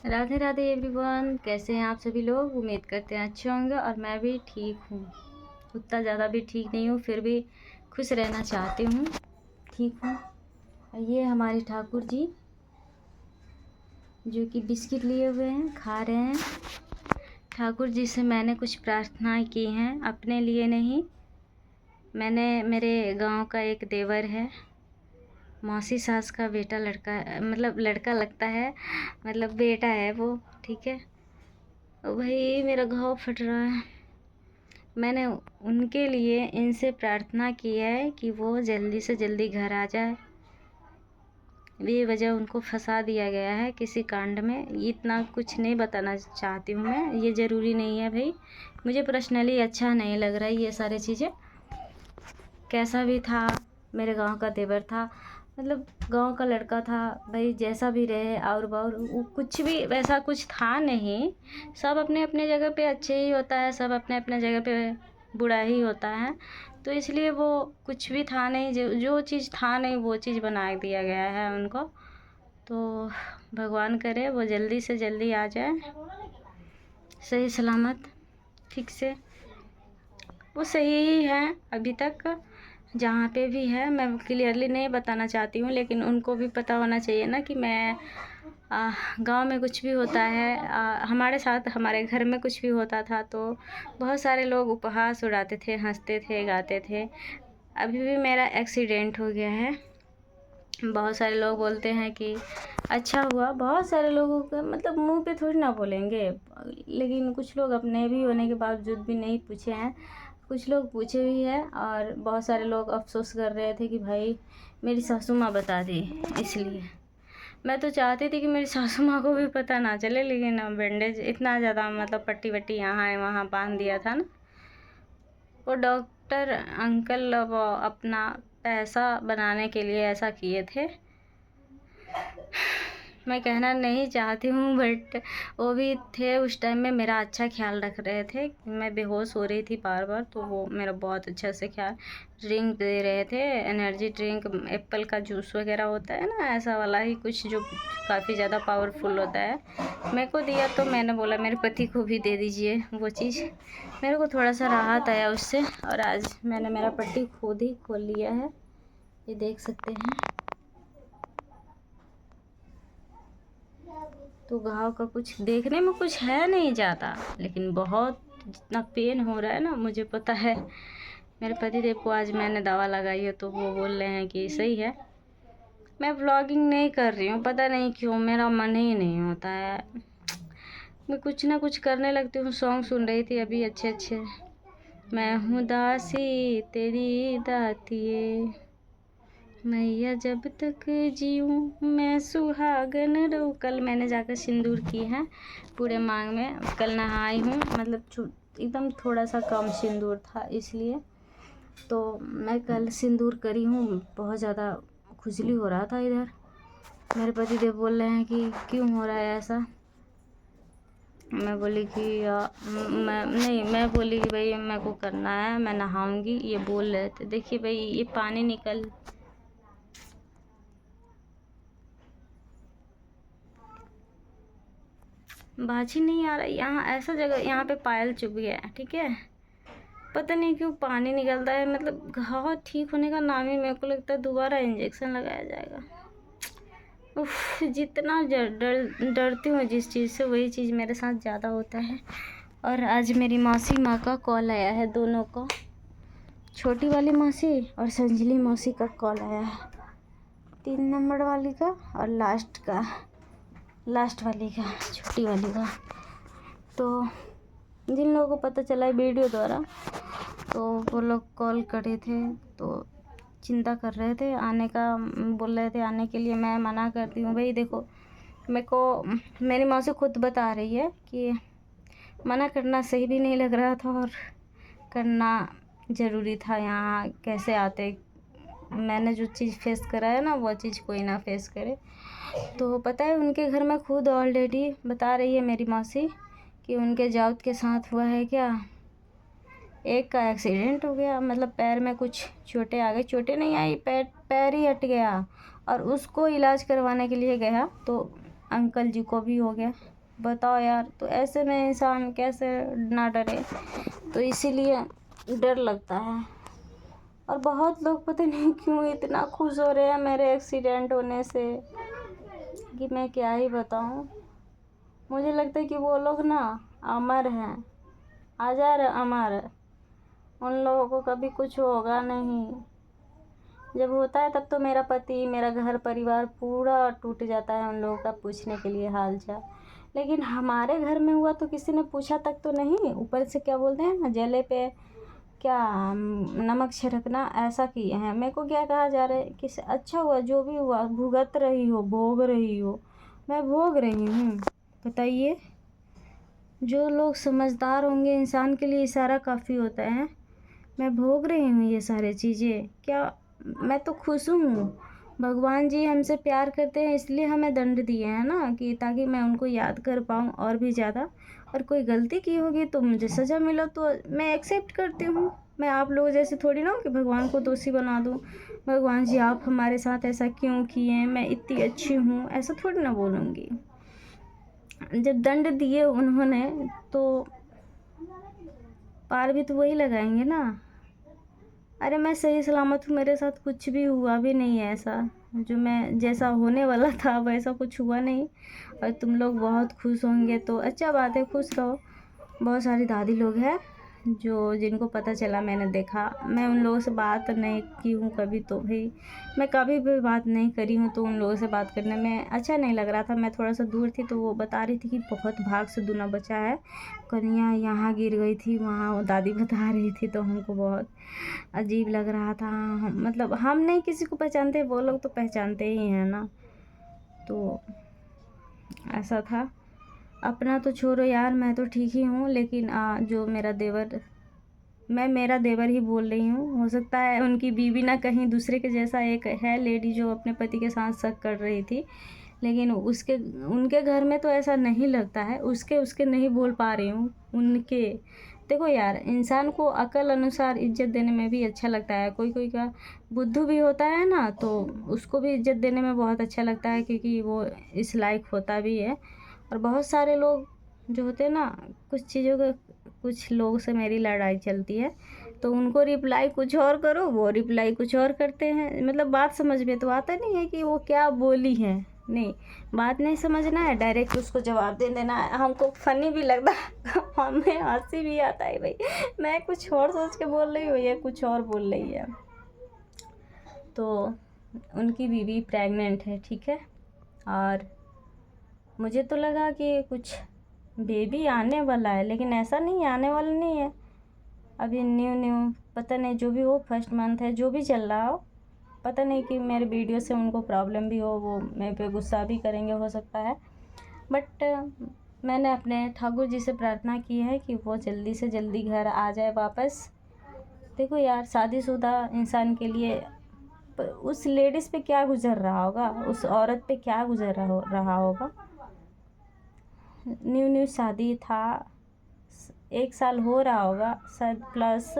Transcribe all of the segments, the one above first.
Radhe Radhe everyone, कैसे हैं आप सभी लोग। उम्मीद करते हैं अच्छे होंगे और मैं भी ठीक हूँ। उतना ज़्यादा भी ठीक नहीं हूँ, फिर भी खुश रहना चाहती हूँ, ठीक हूँ। ये हमारे ठाकुर जी जो कि बिस्किट लिए हुए हैं, खा रहे हैं। ठाकुर जी से मैंने कुछ प्रार्थनाएं की हैं, अपने लिए नहीं। मेरे गांव का एक देवर है, मौसी सास का बेटा, लड़का मतलब लड़का लगता है, मतलब बेटा है वो, ठीक है। भाई मेरा घाव फट रहा है। मैंने उनके लिए इनसे प्रार्थना की है कि वो जल्दी से जल्दी घर आ जाए। बेवजह उनको फंसा दिया गया है किसी कांड में। इतना कुछ नहीं बताना चाहती हूँ मैं, ये ज़रूरी नहीं है भाई। मुझे पर्सनली अच्छा नहीं लग रहा है ये सारी चीज़ें। कैसा भी था, मेरे गांव का देवर था, मतलब गांव का लड़का था भाई, जैसा भी रहे और वो कुछ भी वैसा कुछ था नहीं। सब अपने अपने जगह पे अच्छे ही होता है, सब अपने अपने जगह पे बुरा ही होता है। तो इसलिए वो कुछ भी था नहीं, जो चीज़ था नहीं वो चीज़ बना दिया गया है उनको। तो भगवान करे वो जल्दी से जल्दी आ जाए सही सलामत, ठीक से। वो सही ही है अभी तक, जहाँ पे भी है। मैं क्लियरली नहीं बताना चाहती हूँ, लेकिन उनको भी पता होना चाहिए ना कि मैं गांव में कुछ भी होता है, हमारे साथ हमारे घर में कुछ भी होता था तो बहुत सारे लोग उपहास उड़ाते थे, हंसते थे, गाते थे। अभी भी मेरा एक्सीडेंट हो गया है, बहुत सारे लोग बोलते हैं कि अच्छा हुआ। बहुत सारे लोगों का मतलब मुंह पे थोड़ी ना बोलेंगे, लेकिन कुछ लोग अपने भी होने के बावजूद भी नहीं पूछे हैं, कुछ लोग पूछे भी हैं। और बहुत सारे लोग अफसोस कर रहे थे कि भाई मेरी सासू माँ बता दी। इसलिए मैं तो चाहती थी कि मेरी सासू माँ को भी पता ना चले, लेकिन बैंडेज इतना ज़्यादा मतलब पट्टी वट्टी यहाँ है वहाँ बांध दिया था ना। वो डॉक्टर अंकल वो अपना पैसा बनाने के लिए ऐसा किए थे। मैं कहना नहीं चाहती हूँ, बट वो भी थे उस टाइम में मेरा अच्छा ख्याल रख रहे थे। मैं बेहोश हो रही थी बार बार, तो वो मेरा बहुत अच्छा से ख्याल, ड्रिंक दे रहे थे, एनर्जी ड्रिंक, एप्पल का जूस वगैरह होता है ना, ऐसा वाला ही कुछ जो काफ़ी ज़्यादा पावरफुल होता है। मेरे को दिया तो मैंने बोला मेरे पति को भी दे दीजिए वो चीज़। मेरे को थोड़ा सा राहत आया उससे, और आज मैंने मेरा पट्टी खुद ही खोल लिया है, ये देख सकते हैं। तो घाव का कुछ देखने में कुछ है नहीं ज़्यादा, लेकिन बहुत जितना पेन हो रहा है ना, मुझे पता है। मेरे पति देव को आज मैंने दवा लगाई है तो वो बोल रहे हैं कि सही है। मैं व्लॉगिंग नहीं कर रही हूँ, पता नहीं क्यों, मेरा मन ही नहीं होता है। मैं कुछ ना कुछ करने लगती हूँ। सॉन्ग सुन रही थी अभी अच्छे अच्छे, मैं हूँ दासी तेरी दातिए, मैया जब तक जीऊँ मैं सुहागन रहूँ। कल मैंने जाकर सिंदूर की है पूरे मांग में, कल नहाई हूँ, मतलब एकदम थोड़ा सा कम सिंदूर था इसलिए। तो मैं कल सिंदूर करी हूँ, बहुत ज़्यादा खुजली हो रहा था इधर। मेरे पति देव बोल रहे हैं कि क्यों हो रहा है ऐसा। मैं बोली कि मैं बोली कि भाई मेरे को करना है, मैं नहाऊंगी। ये बोल रहे थे, देखिए भाई ये पानी निकल, बाजी नहीं आ रहा यहाँ, ऐसा जगह यहाँ पे पायल चुभ गया है, ठीक है। पता नहीं क्यों पानी निकलता है, मतलब घाव ठीक होने का नाम ही, मेरे को लगता है दोबारा इंजेक्शन लगाया जाएगा। उफ, जितना डरती हूँ जिस चीज़ से, वही चीज़ मेरे साथ ज़्यादा होता है। और आज मेरी मौसी माँ का कॉल आया है, दोनों का, छोटी वाली मौसी और संजली मौसी का कॉल आया है, 3 नंबर वाली का और लास्ट वाली का, छोटी वाली का। तो जिन लोगों को पता चला है वीडियो द्वारा, तो वो लोग कॉल करे थे, तो चिंता कर रहे थे आने का, बोल रहे थे आने के लिए। मैं मना करती हूँ भाई, देखो मेरे को, मेरी माँ से खुद बता रही है कि मना करना सही भी नहीं लग रहा था और करना ज़रूरी था। यहाँ कैसे आते, मैंने जो चीज़ फेस करा है ना, वो चीज़ कोई ना फेस करे। तो पता है उनके घर में खुद ऑलरेडी बता रही है मेरी मौसी कि उनके जाउत के साथ हुआ है क्या, एक का एक्सीडेंट हो गया, मतलब पैर में कुछ चोटें आ गई, चोटें नहीं आई, पैर ही हट गया। और उसको इलाज करवाने के लिए गया तो अंकल जी को भी हो गया। बताओ यार, तो ऐसे में इंसान कैसे ना डरे। तो इसीलिए डर लगता है। और बहुत लोग पता नहीं क्यों इतना खुश हो रहे हैं मेरे एक्सीडेंट होने से कि मैं क्या ही बताऊं। मुझे लगता है कि वो लोग ना अमर हैं, अजर अमर। उन लोगों को कभी कुछ होगा नहीं। जब होता है तब तो मेरा पति, मेरा घर परिवार पूरा टूट जाता है उन लोगों का पूछने के लिए हाल चाल। लेकिन हमारे घर में हुआ तो किसी ने पूछा तक तो नहीं। ऊपर से क्या बोलते हैं ना, जले पे क्या नमक छिड़कना, ऐसा किए हैं। मेरे को क्या कहा जा रहा है कि अच्छा हुआ, जो भी हुआ भुगत रही हो, भोग रही हो। मैं भोग रही हूँ। बताइए, जो लोग समझदार होंगे, इंसान के लिए इशारा काफ़ी होता है। मैं भोग रही हूँ ये सारी चीज़ें। क्या मैं तो खुश हूँ। भगवान जी हमसे प्यार करते हैं, इसलिए हमें दंड दिए हैं ना, कि ताकि मैं उनको याद कर पाऊँ और भी ज़्यादा। और कोई गलती की होगी तो मुझे सज़ा मिला तो मैं एक्सेप्ट करती हूँ। मैं आप लोगों जैसे थोड़ी ना हूँ कि भगवान को दोषी बना दूँ। भगवान जी आप हमारे साथ ऐसा क्यों किए, मैं इतनी अच्छी हूँ, ऐसा थोड़ी ना बोलूँगी। जब दंड दिए उन्होंने तो पार भी तो वही लगाएंगे ना। अरे मैं सही सलामत हूँ, मेरे साथ कुछ भी हुआ भी नहीं है ऐसा। जो मैं जैसा होने वाला था वैसा कुछ हुआ नहीं। और तुम लोग बहुत खुश होंगे तो अच्छा बात है, खुश रहो। बहुत सारी दादी लोग हैं जो जिनको पता चला, मैंने देखा। मैं उन लोगों से बात नहीं की हूँ कभी, तो भाई मैं कभी भी बात नहीं करी हूँ, तो उन लोगों से बात करने में अच्छा नहीं लग रहा था। मैं थोड़ा सा दूर थी तो वो बता रही थी कि बहुत भाग से दूना बचा है, कन्या यहाँ गिर गई थी वहाँ, वो दादी बता रही थी। तो हमको बहुत अजीब लग रहा था। मतलब हम नहीं किसी को पहचानते, वो लोग तो पहचानते ही हैं ना। तो ऐसा था। अपना तो छोड़ो यार, मैं तो ठीक ही हूँ। लेकिन जो मेरा देवर, मैं मेरा देवर ही बोल रही हूँ, हो सकता है उनकी बीवी ना कहीं दूसरे के जैसा एक है लेडी जो अपने पति के साथ शक कर रही थी। लेकिन उनके घर में तो ऐसा नहीं लगता है। उसके नहीं बोल पा रही हूँ उनके। देखो यार, इंसान को अकल अनुसार इज्जत देने में भी अच्छा लगता है। कोई कोई का बुद्धू भी होता है ना, तो उसको भी इज्जत देने में बहुत अच्छा लगता है, क्योंकि वो इस लायक होता भी है। और बहुत सारे लोग जो होते हैं ना, कुछ चीज़ों का, कुछ लोग से मेरी लड़ाई चलती है, तो उनको रिप्लाई कुछ और करो, वो रिप्लाई कुछ और करते हैं। मतलब बात समझ में तो आता नहीं है कि वो क्या बोली है। नहीं, बात नहीं समझना है, डायरेक्ट उसको जवाब दे देना है। हमको फ़नी भी लगता है, हमें हंसी भी आता है भाई, मैं कुछ और सोच के बोल रही हूँ, ये कुछ और बोल रही है। तो उनकी बीवी प्रेग्नेंट है, ठीक है। और मुझे तो लगा कि कुछ बेबी आने वाला है, लेकिन ऐसा नहीं, आने वाला नहीं है। अभी न्यू पता नहीं, जो भी हो, फर्स्ट मंथ है, जो भी चल रहा हो, पता नहीं कि मेरे वीडियो से उनको प्रॉब्लम भी हो, वो मेरे पे गुस्सा भी करेंगे, हो सकता है। बट मैंने अपने ठाकुर जी से प्रार्थना की है कि वो जल्दी से जल्दी घर आ जाए वापस। देखो यार, शादीशुदा इंसान के लिए उस लेडीज़ पे क्या गुजर रहा होगा, उस औरत पे क्या गुजर रहा होगा। न्यू शादी था, 1 साल हो रहा होगा शायद प्लस।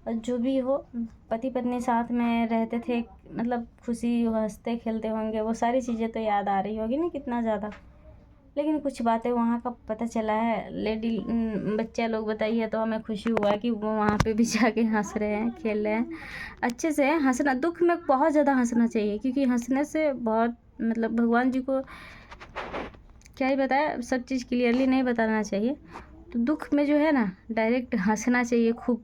जो भी हो, पति पत्नी साथ में रहते थे, मतलब खुशी हंसते खेलते होंगे, वो सारी चीज़ें तो याद आ रही होगी ना कितना ज़्यादा। लेकिन कुछ बातें वहाँ का पता चला है, लेडी बच्चे लोग बताइए, तो हमें खुशी हुआ कि वो वहाँ पे भी जाके हंस रहे हैं, खेल रहे हैं अच्छे से। हंसना, दुख में बहुत ज़्यादा हंसना चाहिए, क्योंकि हंसने से बहुत, मतलब भगवान जी को क्या ही बताया, सब चीज़ क्लियरली नहीं बताना चाहिए। तो दुख में जो है ना, डायरेक्ट हंसना चाहिए खूब।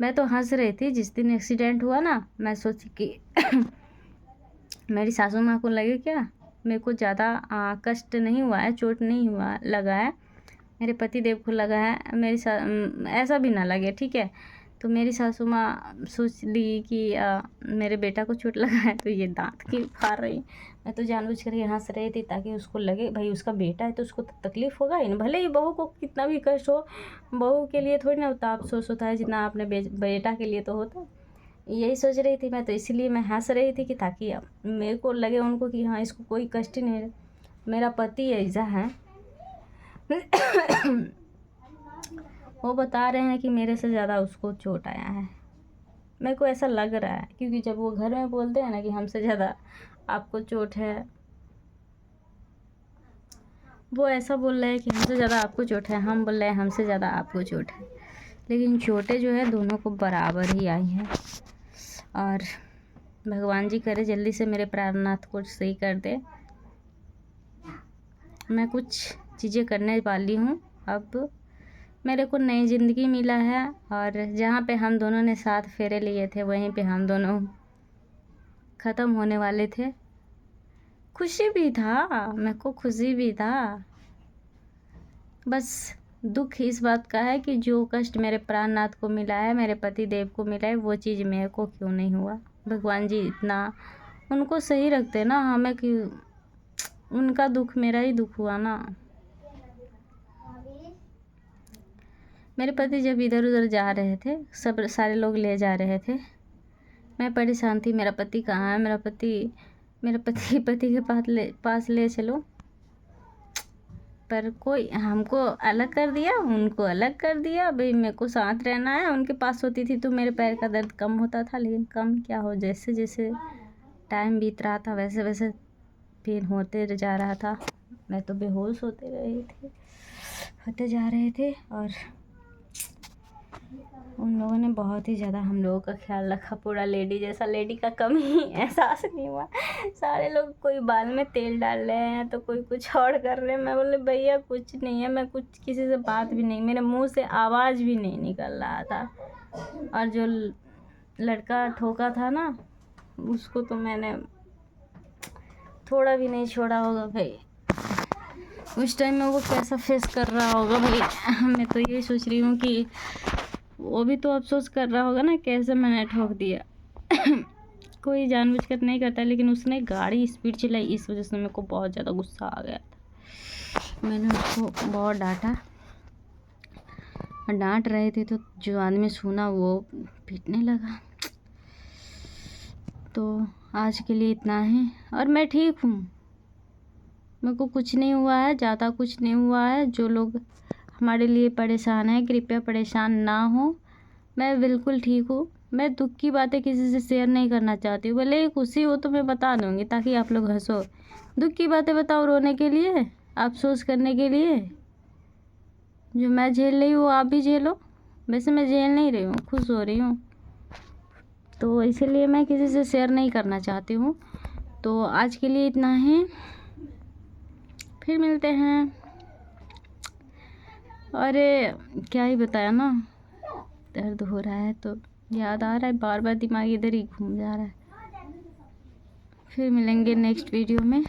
मैं तो हंस रही थी जिस दिन एक्सीडेंट हुआ ना, मैं सोची कि मेरी सासू माँ को लगे क्या, मेरे को ज़्यादा कष्ट नहीं हुआ है, चोट नहीं हुआ लगा है, मेरे पति देव को लगा है, ऐसा भी ना लगे, ठीक है। तो मेरी सासू माँ सोच ली कि मेरे बेटा को चोट लगा है, तो ये दांत क्यों फाड़ रही। मैं तो जानबूझ करके हंस रही थी ताकि उसको लगे भाई उसका बेटा है तो उसको तो तकलीफ़ होगा ही ना, भले ही बहू को कितना भी कष्ट हो, बहू के लिए थोड़ी ना उतना अफसोस होता है जितना अपने बेटा के लिए तो होता है। यही सोच रही थी मैं, तो इसीलिए मैं हंस रही थी कि ताकि मेरे को लगे उनको कि हाँ इसको कोई कष्ट नहीं है। मेरा पति ऐसा है वो बता रहे हैं कि मेरे से ज़्यादा उसको चोट आया है। मेरे को ऐसा लग रहा है, क्योंकि जब वो घर में बोलते हैं ना कि हमसे ज़्यादा आपको चोट है, वो ऐसा बोल रहे हैं कि हमसे ज़्यादा आपको चोट है, हम बोल रहे हैं हमसे ज़्यादा आपको चोट है, लेकिन चोटें जो है दोनों को बराबर ही आई हैं। और भगवान जी करे जल्दी से मेरे प्राणनाथ को सही कर दे। मैं कुछ चीज़ें करने वाली हूँ। अब मेरे को नई ज़िंदगी मिला है, और जहाँ पे हम दोनों ने साथ फेरे लिए थे वहीं पे हम दोनों ख़त्म होने वाले थे। खुशी भी था, मेरे को खुशी भी था, बस दुख इस बात का है कि जो कष्ट मेरे प्राणनाथ को मिला है, मेरे पति देव को मिला है, वो चीज़ मेरे को क्यों नहीं हुआ। भगवान जी इतना उनको सही रखते ना, हमें क्यों, उनका दुख मेरा ही दुख हुआ ना। मेरे पति जब इधर उधर जा रहे थे, सब सारे लोग ले जा रहे थे, मैं परेशान थी, मेरा पति कहाँ है, मेरा पति के पास ले चलो, पर कोई हमको अलग कर दिया, उनको अलग कर दिया। भाई मेरे को साथ रहना है, उनके पास होती थी तो मेरे पैर का दर्द कम होता था, लेकिन कम क्या हो, जैसे जैसे टाइम बीत रहा था वैसे वैसे फिर होते जा रहा था। मैं तो बेहोश होते जा रहे थे, और उन लोगों ने बहुत ही ज़्यादा हम लोगों का ख्याल रखा, पूरा लेडी जैसा, लेडी का कमी एहसास नहीं हुआ। सारे लोग कोई बाल में तेल डाल रहे हैं तो कोई कुछ और कर रहे हैं। मैं बोले भैया कुछ नहीं है, मैं कुछ किसी से बात भी नहीं, मेरे मुंह से आवाज़ भी नहीं निकल रहा था। और जो लड़का ठोका था ना, उसको तो मैंने थोड़ा भी नहीं छोड़ा होगा भाई। उस टाइम में वो कैसा फेस कर रहा होगा भाई, मैं तो ये सोच रही हूँ कि वो भी तो अफसोस कर रहा होगा ना, कैसे मैंने ठोक दिया। कोई जानबूझकर नहीं करता, लेकिन उसने गाड़ी स्पीड चलाई, इस वजह से मेरे को बहुत ज़्यादा गुस्सा आ गया था। मैंने उसको बहुत डांटा, डांट रहे थे तो जो आदमी सुना वो पीटने लगा। तो आज के लिए इतना ही, और मैं ठीक हूँ, मेरे को कुछ नहीं हुआ है, ज़्यादा कुछ नहीं हुआ है। जो लोग हमारे लिए परेशान हैं कृपया परेशान ना हो, मैं बिल्कुल ठीक हूँ। मैं दुख की बातें किसी से शेयर नहीं करना चाहती हूँ, भले खुशी हो तो मैं बता दूँगी ताकि आप लोग हंसो। दुख की बातें बताओ रोने के लिए, अफसोस करने के लिए। जो मैं झेल रही हूँ आप भी झेलो, वैसे मैं झेल नहीं रही हूँ, खुश हो रही हूँ, तो इसीलिए मैं किसी से शेयर नहीं करना चाहती हूँ। तो आज के लिए इतना ही, फिर मिलते हैं। अरे क्या ही बताया ना, दर्द हो रहा है तो याद आ रहा है, बार बार दिमाग इधर ही घूम जा रहा है। फिर मिलेंगे नेक्स्ट वीडियो में।